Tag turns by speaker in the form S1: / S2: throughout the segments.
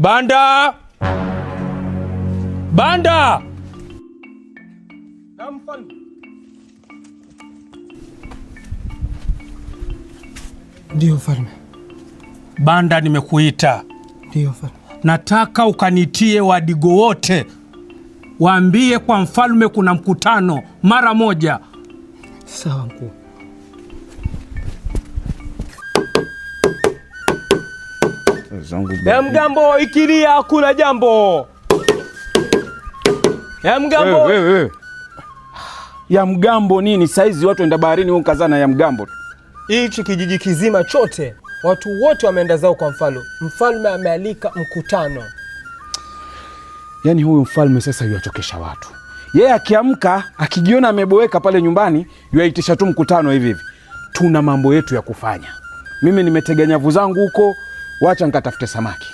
S1: Banda! Banda!
S2: Ndio mfalme.
S1: Banda, nimekuita.
S2: Ndio mfalme.
S1: Nataka ukanitie Wadigo wote, waambie kwa mfalme kuna mkutano mara moja.
S2: Sawa mkuu.
S3: Ya mgambo ikilia kuna jambo. Ya mgambo.
S4: Wewe. Ya mgambo nini? Saizi watu enda baharini huko kazana ya mgambo.
S3: Hichi kijiji kizima chote, watu wote wameenda zao kwa mfalme. Mfalme amealika mkutano.
S4: Yaani huyu mfalme sasa yuachokesha watu. Yeye akiamka, akijiona ameboeka pale nyumbani, yuaitisha tu mkutano hivi hivi. Tuna mambo yetu ya kufanya. Mimi nimetega nyavu zangu huko, wacha nikatafute samaki.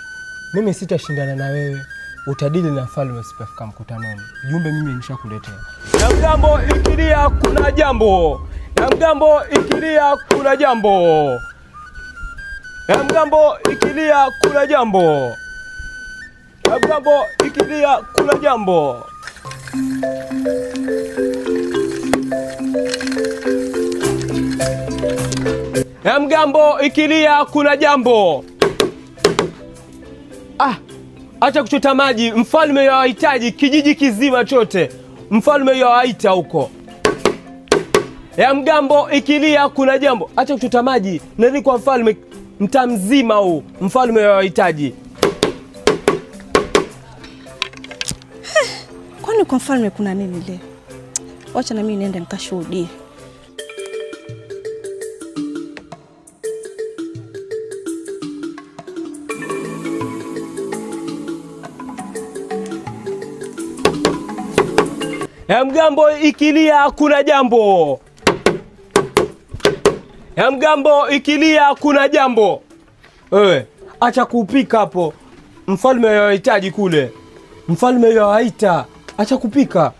S3: Mimi sitashindana na wewe. Utadili na mfalme usipofika mkutanoni. Jumbe mimi nishakuletea. Ya mgambo ikilia kuna jambo. Ya mgambo ikilia kuna jambo. Ya mgambo ikilia kuna jambo. Ya mgambo ikilia kuna jambo. Ya mgambo ikilia kuna jambo. Acha kuchota maji, mfalme yawahitaji kijiji kizima chote. Mfalme yawaita huko. Ya mgambo ikilia kuna jambo. Acha kuchota maji, nani kwa mfalme mtaa mzima huu. Mfalme yawahitaji.
S5: Kwani kwa mfalme kuna nini leo? Wacha na mimi niende nikashuhudie.
S3: Ya mgambo ikilia kuna jambo. Ya mgambo ikilia kuna jambo. Wewe, acha kupika hapo. Mfalme yawahitaji kule. Mfalme yawaita. Acha kupika.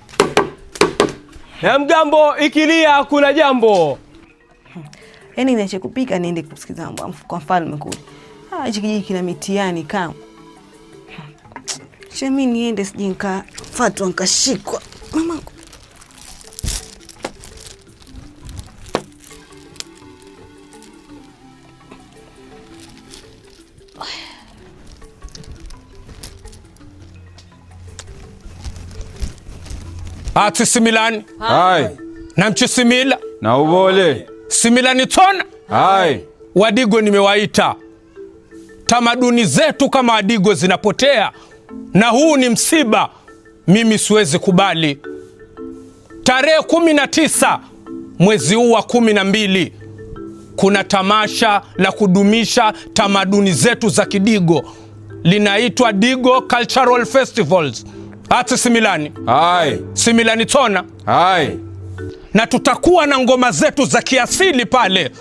S3: Ya mgambo ikilia kuna jambo.
S5: Yaani niache kupika niende kusikiza kwa mfalme kule. Hichi kijiji kina mitihani kama. Mimi niende sije nikafatwa nikashikwa. Mama.
S1: Ati Similani.
S4: Hai.
S1: Na mchisimila.
S4: Na ubole.
S1: Similani tona.
S4: Hai.
S1: Wadigo nimewaita. Tamaduni zetu kama Wadigo zinapotea. Na huu ni msiba. Mimi siwezi kubali. Tarehe 19 mwezi huu wa 12 kuna tamasha la kudumisha tamaduni zetu za Kidigo. Linaitwa Digo Cultural Festivals. Ati Similani.
S4: Hai.
S1: Similani tona.
S4: Hai.
S1: Na tutakuwa na ngoma zetu za kiasili pale.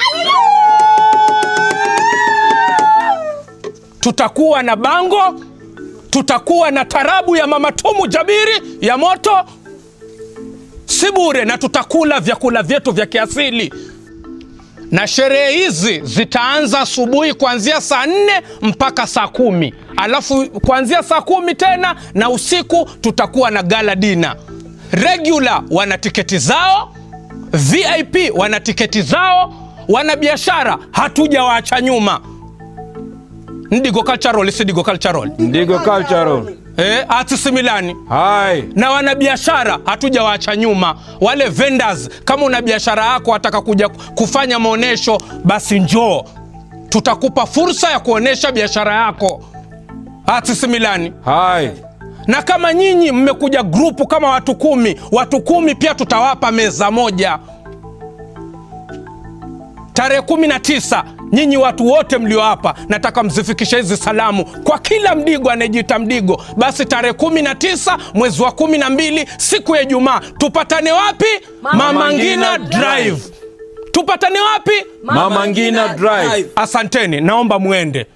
S1: Tutakuwa na bango. Tutakuwa na tarabu ya Mama Tumu Jabiri ya moto. Si bure, na tutakula vyakula vyetu vya kiasili. Na sherehe hizi zitaanza asubuhi kuanzia saa 4 mpaka saa 10. Alafu kuanzia saa 10 tena na usiku tutakuwa na gala dina. Regular wana tiketi zao, VIP wana tiketi zao, wanabiashara hatujawaacha nyuma. Ndigo Cultural, si Digo Cultural.
S4: Ndigo Cultural.
S1: Ati Similani.
S4: Hai.
S1: Na wanabiashara hatujawaacha nyuma. Wale vendors, kama una biashara yako wataka kuja kufanya maonesho, basi njoo. Tutakupa fursa ya kuonesha biashara yako. Ati Similani.
S4: Hai.
S1: Na kama nyinyi mmekuja grupu kama watu 10, watu 10 pia tutawapa meza moja. Tarehe 19, nyinyi watu wote mlio hapa, nataka mzifikishe hizi salamu kwa kila Mdigo anayejiita Mdigo. Basi tarehe 19 mwezi wa 12 siku ya Ijumaa, tupatane wapi? Mama Ngina Drive. Tupatane wapi?
S4: Mama Ngina Drive.
S1: Asanteni, naomba muende.